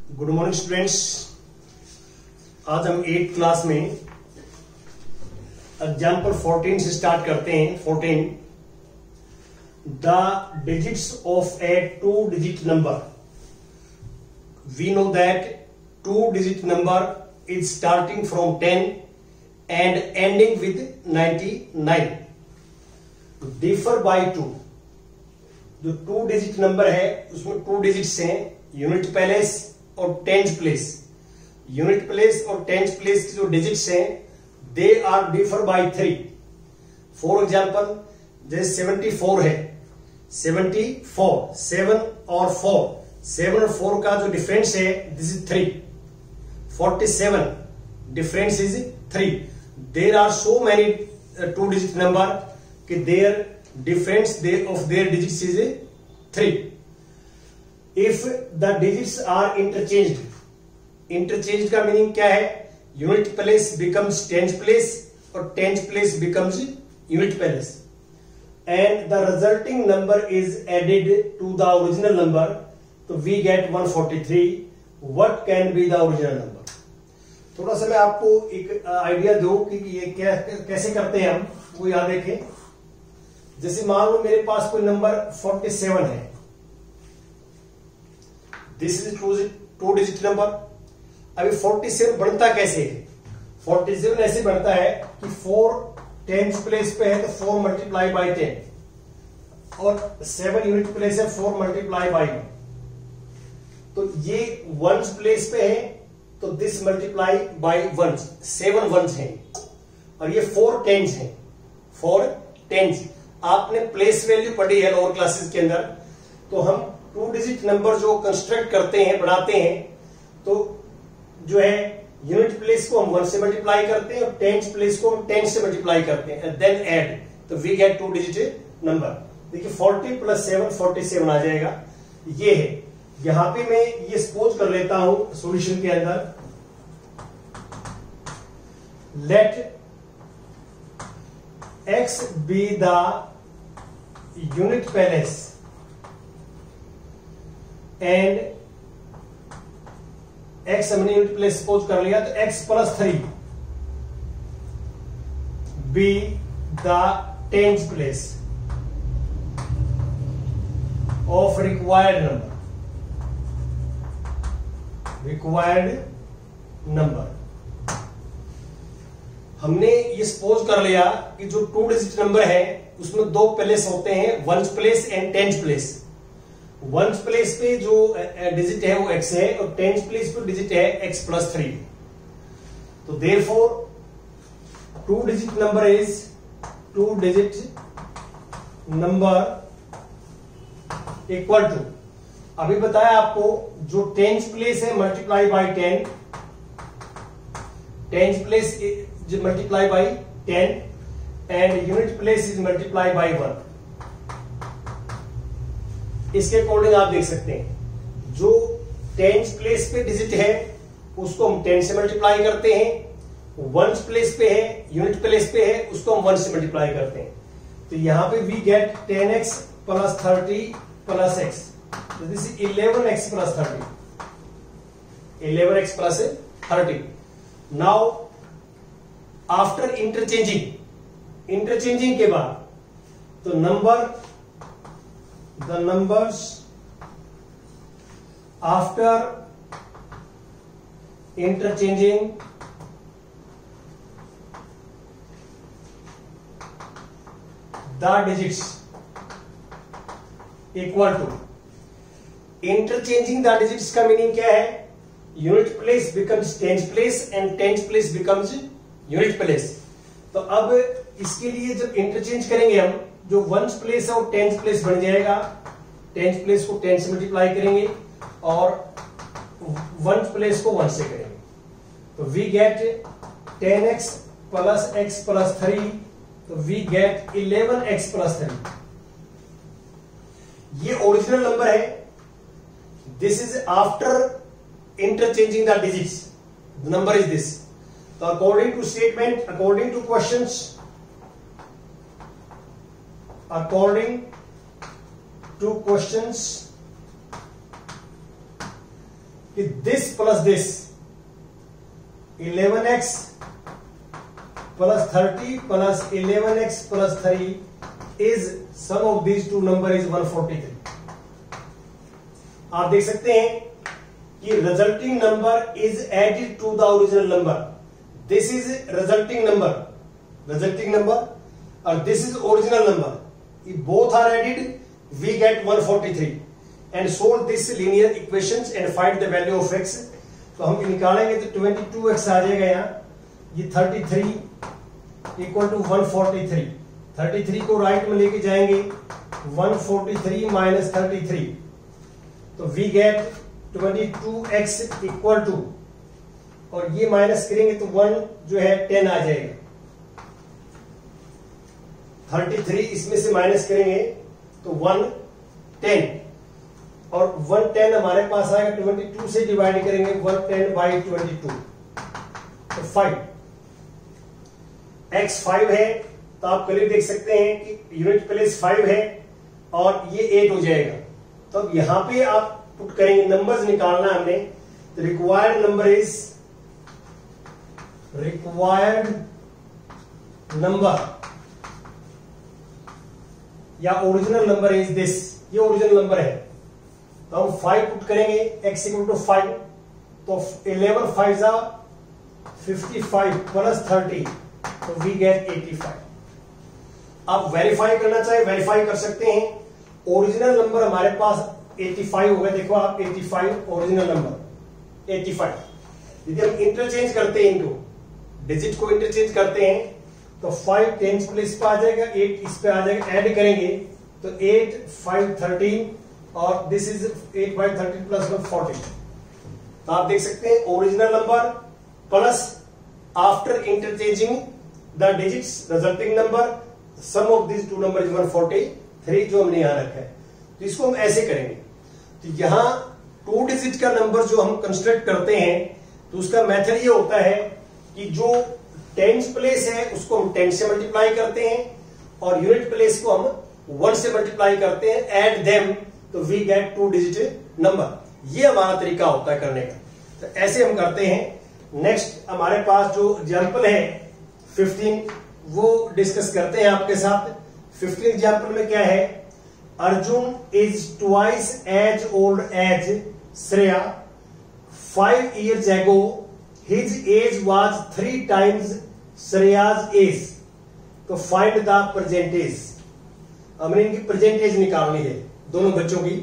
Good morning students. आज हम 8th class में एग्जाम्पल 14 से स्टार्ट करते हैं। 14 the digits of a 2-digit number. We know that 2-digit number is starting from 10 and ending with 99 differ by 2। जो 2-digit number है उसमें 2 digits हैं, यूनिट प्लेस और टेंस प्लेस। यूनिट प्लेस और टेंस प्लेस की जो डिजिट्स हैं they are differ by 3। For example जैसे 74 है, 74 7 और 4, 7 और 4 का जो डिफरेंस है this is 3। 47 difference is 3। There are so many 2-digit number कि their difference of their digits is 3. If the digits are interchanged का मीनिंग क्या है? Unit place becomes tens place और tens place becomes unit place and the resulting number is added to the original number, तो we get 143. What can be the original number? थोड़ा सा मैं आपको एक आइडिया दूं कि ये कैसे करते हैं हम, वो याद रखें। जैसे मान लो मेरे पास कोई नंबर 47 है, दिस इज 2-digit नंबर। अभी 47 बनता कैसे है? 47 ऐसे बनता है कि 4 टेंस प्लेस पे है तो 4 मल्टीप्लाई बाई 10 और 7 यूनिट प्लेस है 4 मल्टीप्लाई बाई 1। तो ये वंस प्लेस पे है तो दिस मल्टीप्लाई बाई 1, 7 वंस हैं और ये 4 टेंस हैं, 4 टेंस। आपने प्लेस वैल्यू पढ़ी है लोअर क्लासेस के अंदर। तो हम 2-digit नंबर जो कंस्ट्रक्ट करते हैं, बढ़ाते हैं, तो जो है यूनिट प्लेस को हम 1 से मल्टीप्लाई करते हैं और टेंस प्लेस को हम 10 से मल्टीप्लाई करते हैं एंड देन ऐड, तो वी गेट 2-digit नंबर। देखिए 40 + 7 47 आ जाएगा। ये है, यहां पे मैं ये सपोज कर लेता हूं सॉल्यूशन के अंदर, let x be the unit place and x हमने यूनिट प्लेस सपोज कर लिया, तो x + 3 be the tens place of required number। हमने ये सपोज कर लिया कि जो 2-digit नंबर है उसमें 2 प्लेस होते हैं, ones place and tens place. Ones place पे जो डिजिट है वो x है और टेंस प्लेस पे डिजिट है x + 3। तो therefore 2-digit number is 2-digit number equal to, अभी बताया आपको जो टेंस प्लेस है मल्टीप्लाई बाई 10, टेंस प्लेस जो multiply by 10 and unit place is multiply by 1। इसके अकॉर्डिंग आप देख सकते हैं जो टेंस प्लेस पे डिजिट है उसको हम 10 से मल्टीप्लाई करते हैं, वंस प्लेस पे है, यूनिट प्लेस पे है, उसको हम 1 से मल्टीप्लाई करते हैं। तो यहां पे वी गेट 10x + 30 + x, तो this is 11x + 30, 11x + 30। Now after interchanging के बाद, तो the numbers after interchanging the digits equal to, interchanging the digits का मीनिंग क्या है? Unit place becomes tens place and tens place becomes unit place. तो अब इसके लिए जब इंटरचेंज करेंगे हम, जो वंस प्लेस है वो टेंस प्लेस बन जाएगा, टेंस प्लेस को 10 से मल्टीप्लाई करेंगे और वंस प्लेस को 1 से करेंगे, तो वी गेट 10x + x + 3, तो वी गेट 11x + 3। ये ओरिजिनल नंबर है, this is after interchanging the digits, the number is this. So according to statement, according to questions, कि this plus this 11x plus 30 plus 11x plus 3 is sum of these two number is 143। आप देख सकते हैं कि resulting number is added to the original number. This is resulting number और this is original number. If both are added, we get 143 and solve this linear equations and find the value of x। तो हम निकालेंगे तो 22x आ जाएगा यहाँ, ये 33 equal to 143। 33 को right में लेके जाएंगे 143 माइनस 33, तो we gate 22x equal to, और ये माइनस करेंगे तो 1 जो है 10 आ जाएगा। 33 इसमें से माइनस करेंगे तो 110, और 110 हमारे पास आएगा 22 से डिवाइड करेंगे 110 बाई 22 तो 5। x 5 है तो आप करीब देख सकते हैं कि यूनिट प्लेस 5 है और ये 8 हो जाएगा। तो अब यहां पे आप पुट करेंगे, नंबर्स निकालना है हमने, तो रिक्वायर्ड नंबर या ओरिजिनल नंबर इज दिस, ये ओरिजिनल नंबर है। तो हम 5 पुट करेंगे, x इक्वल टू 5, तो 11 5 जा 55 प्लस 30, तो वी गेट 85। आप वेरीफाई करना चाहे वेरीफाई कर सकते हैं। ओरिजिनल नंबर हमारे पास 85 हो गया, देखो आप 85 ओरिजिनल नंबर 85। यदि हम इंटरचेंज करते हैं, इनको डिजिट को इंटरचेंज करते हैं तो 5 10 प्लेस पे आ जाएगा, 8 इस पे आ जाएगा, ऐड करेंगे तो 8 5 13 और दिस इज 8 बाई 13 प्लस 1 40। तो आप देख सकते हैं original number plus after interchanging the digits resulting number, sum of this two number is 143 जो हमने यहां रखा है। तो इसको हम ऐसे करेंगे, तो यहां 2 डिजिट का नंबर जो हम कंस्ट्रक्ट करते हैं तो उसका मेथड ये होता है कि जो टेंस प्लेस है उसको हम 10 से मल्टीप्लाई करते हैं और यूनिट प्लेस को हम 1 से मल्टीप्लाई करते हैं, ऐड देम, तो वी गेट 2 डिजिट नंबर। ये हमारा तरीका होता है करने का। तो ऐसे हम करते हैं। नेक्स्ट हमारे पास जो एग्जाम्पल है 15, वो डिस्कस करते हैं आपके साथ। 15 एग्जाम्पल में क्या है, Arjun is twice as old as Shreya, 5 years ago his age was 3 times Shreya's age, तो फाइंड द परसेंटेज। हमने इनकी परसेंटेज निकालनी है दोनों बच्चों की।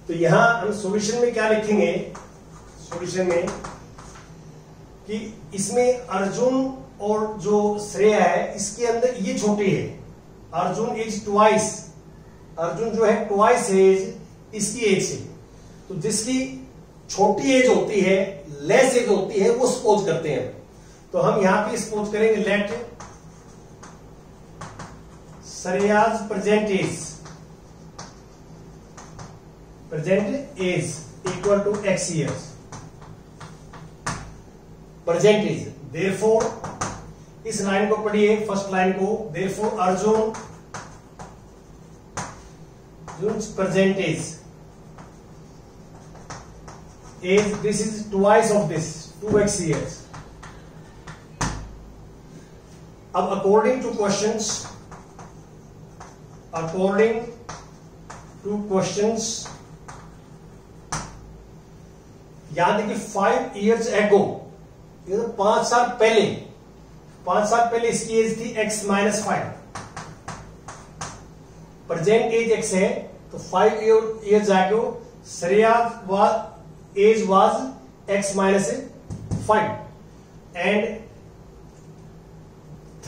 तो यहां हम सॉल्यूशन में क्या लिखेंगे, सॉल्यूशन में कि इसमें अर्जुन और जो श्रेया है इसके अंदर ये छोटी है, अर्जुन एज ट्वाइस, अर्जुन जो है ट्वाइस एज इसकी एज से, तो जिसकी छोटी एज होती है, लेस एज होती है, वो सपोज करते हैं। तो हम यहां पे सपोज करेंगे let Shreya's present age equal to x years, present age. Therefore इस लाइन को पढ़िए, फर्स्ट लाइन को, therefore Arjun present age this is twice of this, 2x years। अब according to questions याद है कि 5 years ago, ये तो 5 साल पहले इसकी एज थी x minus 5, present age x है, तो 5 years ago Shreya age was x minus 5 and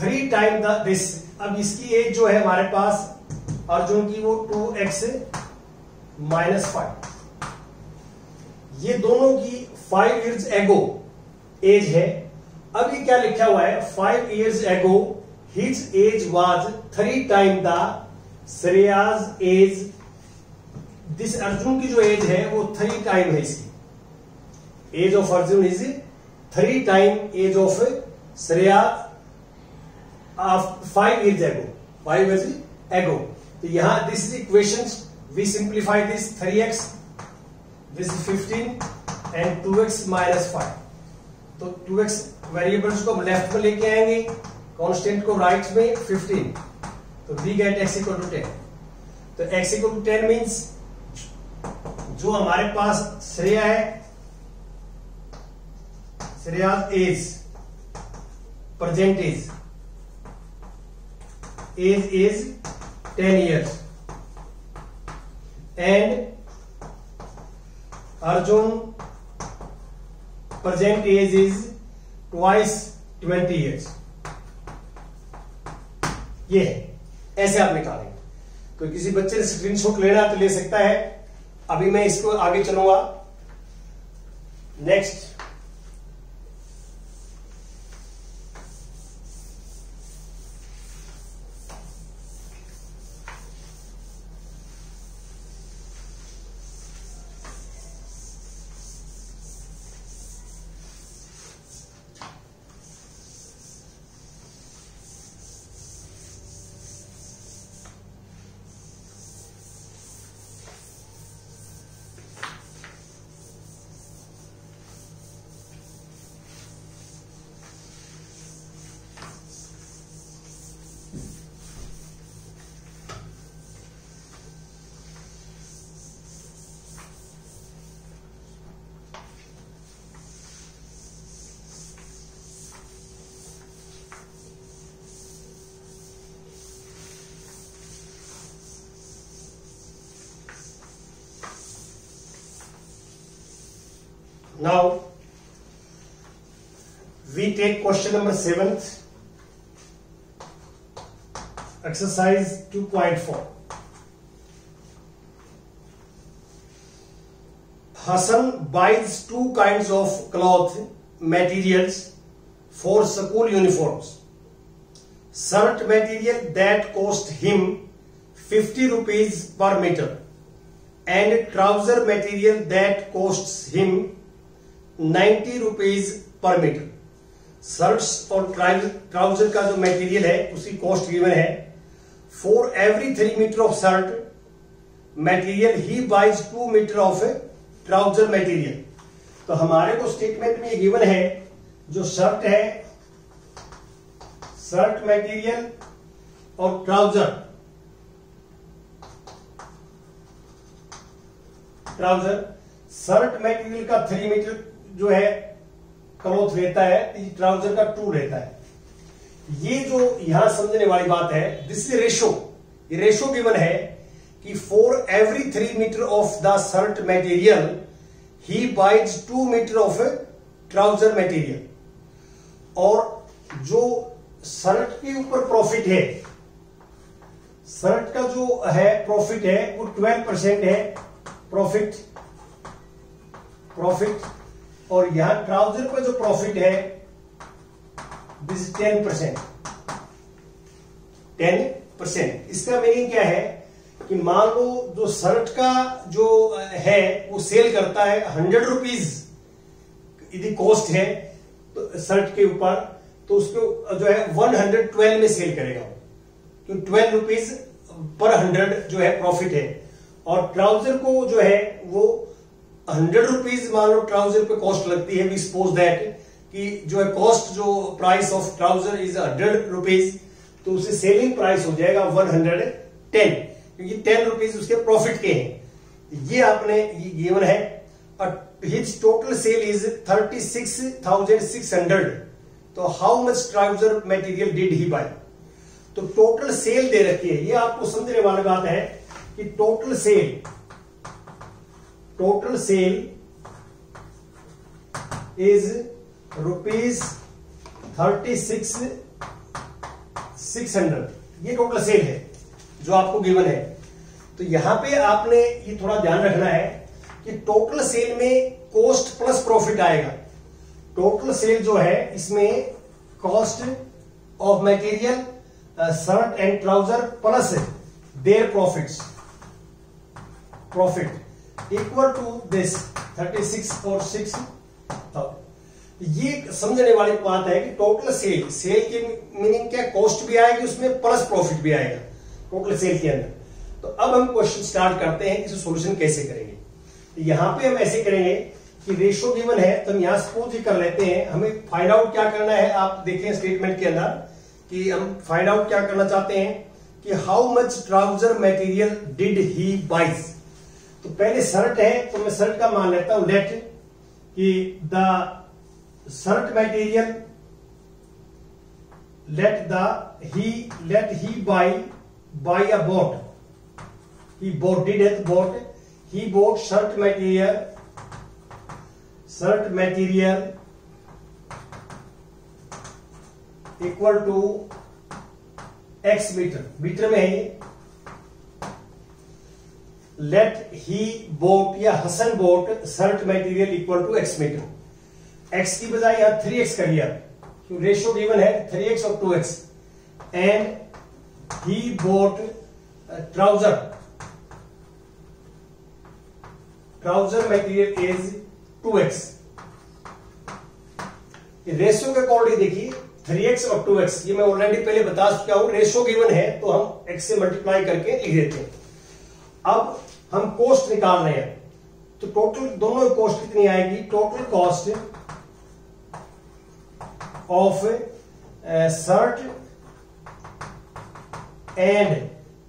3 times this। अब इसकी एज जो है हमारे पास अर्जुन की वो 2x माइनस 5, ये दोनों की 5 years ago एज है। अब ये क्या लिखा हुआ है, 5 years ago his age was 3 times the Shreya's age. This Arjun की जो एज है वो 3 टाइम है इसकी, age of Arjun is 3 time age of Shreya 5 years ago, 5 years ago। तो यहां this is equation, we simplify this 3x, this is 15 and 2x minus 5। तो 2x variables को हम लेफ्ट में लेके आएंगे, कांस्टेंट को राइट में 15, तो we get x equal to 10। तो x इक्वल टू 10 मीन्स जो हमारे पास श्रेया है, Shreya age, present age is 10 years and Arjun present age is twice 20 years। ये है, ऐसे आप निकालेंगे। तो किसी बच्चे ने स्क्रीनशॉट लेना तो ले सकता है। अभी मैं इसको आगे चलूंगा। Next, now we take question number 7th, exercise 2.4. Hassan buys two kinds of cloth materials for school uniforms. Shirt material that cost him 50 rupees per meter and trouser material that costs him 90 rupees per metre. Shirts और trouser का जो material है उसकी cost given है। For every 3 metre of shirt material he buys 2 metre of trouser material. तो हमारे को statement में गिवन है जो शर्ट है, शर्ट मटेरियल और ट्राउजर शर्ट मटेरियल का 3 मीटर जो है क्लॉथ रहता है, ट्राउजर का 2 रहता है। ये जो यहां समझने वाली बात है, दिस इज रेशो। ये रेशो गिवन है कि for every 3 metre of the shirt material he buys 2 metre of trouser material. और जो शर्ट के ऊपर प्रॉफिट है, शर्ट का जो है प्रॉफिट है वो 12% है प्रॉफिट, और यहां ट्राउजर पर जो प्रॉफिट है दिस 10%। इसका मीनिंग क्या है कि मान लो जो शर्ट का जो है वो सेल करता है 100 रुपीज यदि कॉस्ट है तो शर्ट के ऊपर, तो उसको जो है 112 में सेल करेगा, तो 12 रुपीज पर 100 जो है प्रॉफिट है। और ट्राउजर को जो है वो 100 रुपीज मान लो ट्राउजर पे कॉस्ट लगती है। वी सपोज दैट कि जो है कॉस्ट, जो price of trouser is 100 rupees, तो उसे सेलिंग प्राइस हो जाएगा 110, क्योंकि 10 रुपीज उसके प्रॉफिट के हैं। ये आपने ये गिवन है। His total sale is 36,600। तो how much trouser material did he buy? तो टोटल सेल दे रखी है। ये आपको समझने वाली बात है कि टोटल सेल इज रुपीज 36,600। ये टोटल सेल है जो आपको गिवन है। तो यहां पे आपने ये थोड़ा ध्यान रखना है कि टोटल सेल में कॉस्ट प्लस प्रॉफिट आएगा। टोटल सेल जो है इसमें cost of material, shirt and trouser plus their profit equal to this 36 और 6। ये समझने वाली बात है कि टोटल सेल की मीनिंग क्या, कॉस्ट भी आएगी उसमें प्लस प्रॉफिट भी आएगा टोटल सेल के अंदर। तो अब हम क्वेश्चन स्टार्ट करते हैं, इसे सॉल्यूशन कैसे करेंगे। तो यहां पे हम ऐसे करेंगे कि रेशो गिवन है, तो हम यहां सपोज ही कर लेते हैं। हमें फाइंड आउट क्या करना है, आप देखें स्टेटमेंट के अंदर कि हम फाइंड आउट क्या करना चाहते हैं कि how much trouser material did he buys. तो पहले शर्ट है, तो मैं शर्ट का मान लेता हूं लेट कि the shirt material let he buy a boat, he bought, did it bought, he bought shirt material equal to x metre में है ये। let he bought या Hasan bought shirt material equal to x metre, x की बजाय यहां 3x कर लिया, ratio given है 3x और 2x, and he boat trouser material is 2x। Ratio के अकॉर्डिंग देखिए 3x और 2x, ये मैं ऑलरेडी पहले बता चुका हूं, रेशियो गिवन है तो हम x से मल्टीप्लाई करके लिख देते हैं। अब हम कॉस्ट निकाल रहे हैं, तो टोटल दोनों कॉस्ट कितनी आएगी, total cost of shirt and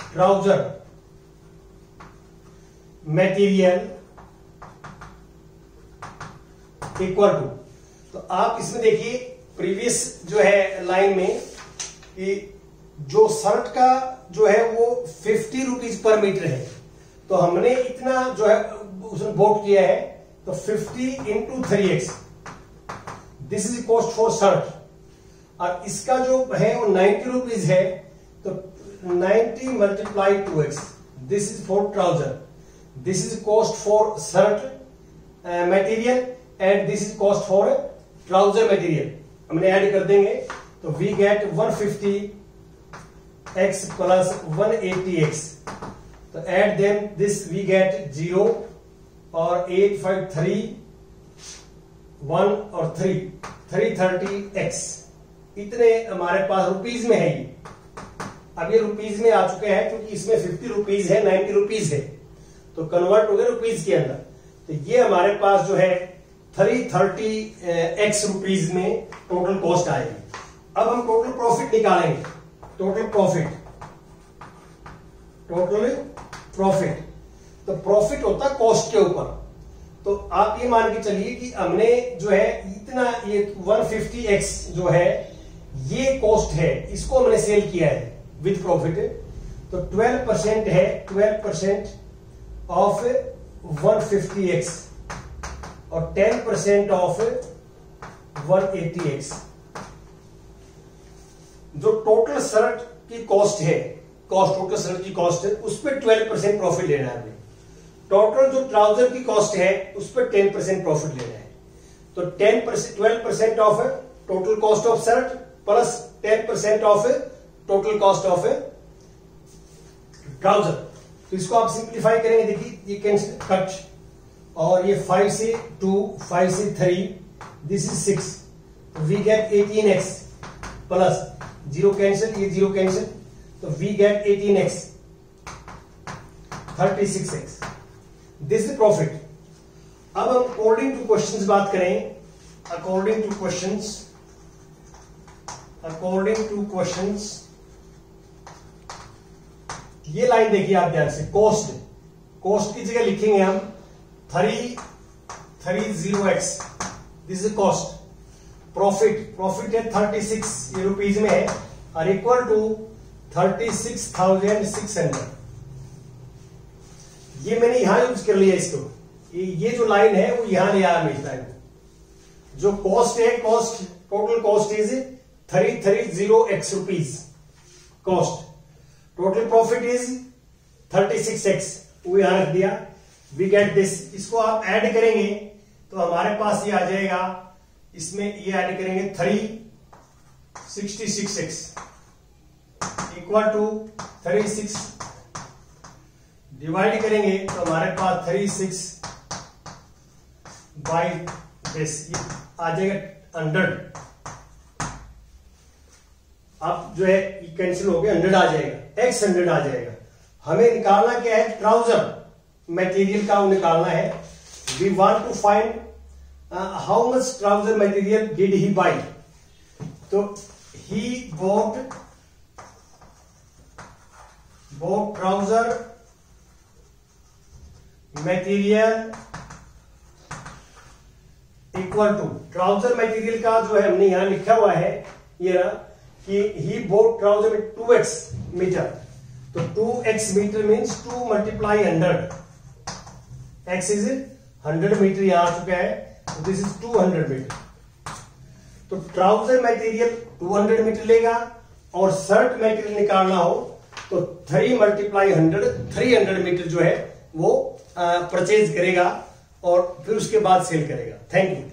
trouser material equal to, तो आप इसमें देखिए प्रीवियस जो है लाइन में कि जो शर्ट का जो है वो 50 रुपीज पर मीटर है, तो हमने इतना जो है उसने वोट किया है, तो 50 into 3x, this is cost for shirt, और इसका जो है वो 90 रुपीज है, तो 90 multiply 2x, this is for trouser, this is cost for shirt material and this is cost for trouser material. हमने ऐड कर देंगे तो we get 150x plus 180x, तो add them this we get 0 और 8 5 3 1 और 3 330x, इतने हमारे पास rupees में है ये। अब ये रुपीज में आ चुके हैं क्योंकि इसमें 50 रुपीज है, 90 रुपीज है, तो कन्वर्ट हो गए रुपीज के अंदर, तो ये हमारे पास जो है 330x रुपीज में टोटल कॉस्ट आएगी। अब हम टोटल प्रॉफिट निकालेंगे, टोटल प्रॉफिट, तो प्रॉफिट होता है कॉस्ट के ऊपर, तो आप ये मान के चलिए कि हमने जो है इतना ये 150x जो है ये कॉस्ट है, इसको हमने सेल किया है विद प्रॉफिट, तो 12% है, 12% ऑफ 150x और 10% ऑफ 180x। जो टोटल शर्ट की कॉस्ट है, टोटल शर्ट की कॉस्ट है, उस पर 12% प्रॉफिट लेना है हमें। टोटल जो ट्राउजर की कॉस्ट है उस पर 10% प्रॉफिट लेना है, तो 10% 12% of total cost of shirt plus 10% of total cost of trouser. तो इसको आप सिंप्लीफाई करेंगे, देखिए ये कैन कट, और ये 5 से 2 5 से 3 this is 6, we get 18x plus 0 cancel, ये 0 कैंसिल, तो we get 18x 36x, this is profit. अब हम अकॉर्डिंग टू क्वेश्चंस बात करें, अकॉर्डिंग टू क्वेश्चंस ये लाइन देखिए आप ध्यान से, कॉस्ट की जगह लिखेंगे हम 330x, this is cost. Profit है 36 ये रुपीज में है, और इक्वल टू 36,600, ये मैंने यहां यूज कर लिया इसको, ये जो लाइन है वो यहां ले आया मिलता है। जो कॉस्ट है, total cost is 330x rupees cost, total profit is 36x, वो यहां रख दिया, वी गेट दिस। इसको आप ऐड करेंगे तो हमारे पास ये आ जाएगा, इसमें ये ऐड करेंगे 366x इक्वल टू 36 डिवाइड करेंगे तो हमारे पास 36 बाई दिस आ जाएगा 100। अब जो है ये कैंसिल हो गया, 100 आ जाएगा, x 100 आ जाएगा। हमें निकालना क्या है, ट्राउजर मटेरियल का निकालना है। We want to find how much trouser material did he buy? तो he bought trouser material equal to, trouser material का जो है हमने यहां लिखा हुआ है ये ना कि ही बॉट ट्राउजर में 2x मीटर, तो 2x metre means 2 multiply 100, x is 100 metre यहां आ चुका है, तो दिस इज 200 मीटर। तो ट्राउजर मटेरियल 200 मीटर लेगा और शर्ट मटेरियल निकालना हो तो 3 मल्टीप्लाई 100, 300 मीटर जो है वो परचेज करेगा और फिर उसके बाद सेल करेगा। Thank you.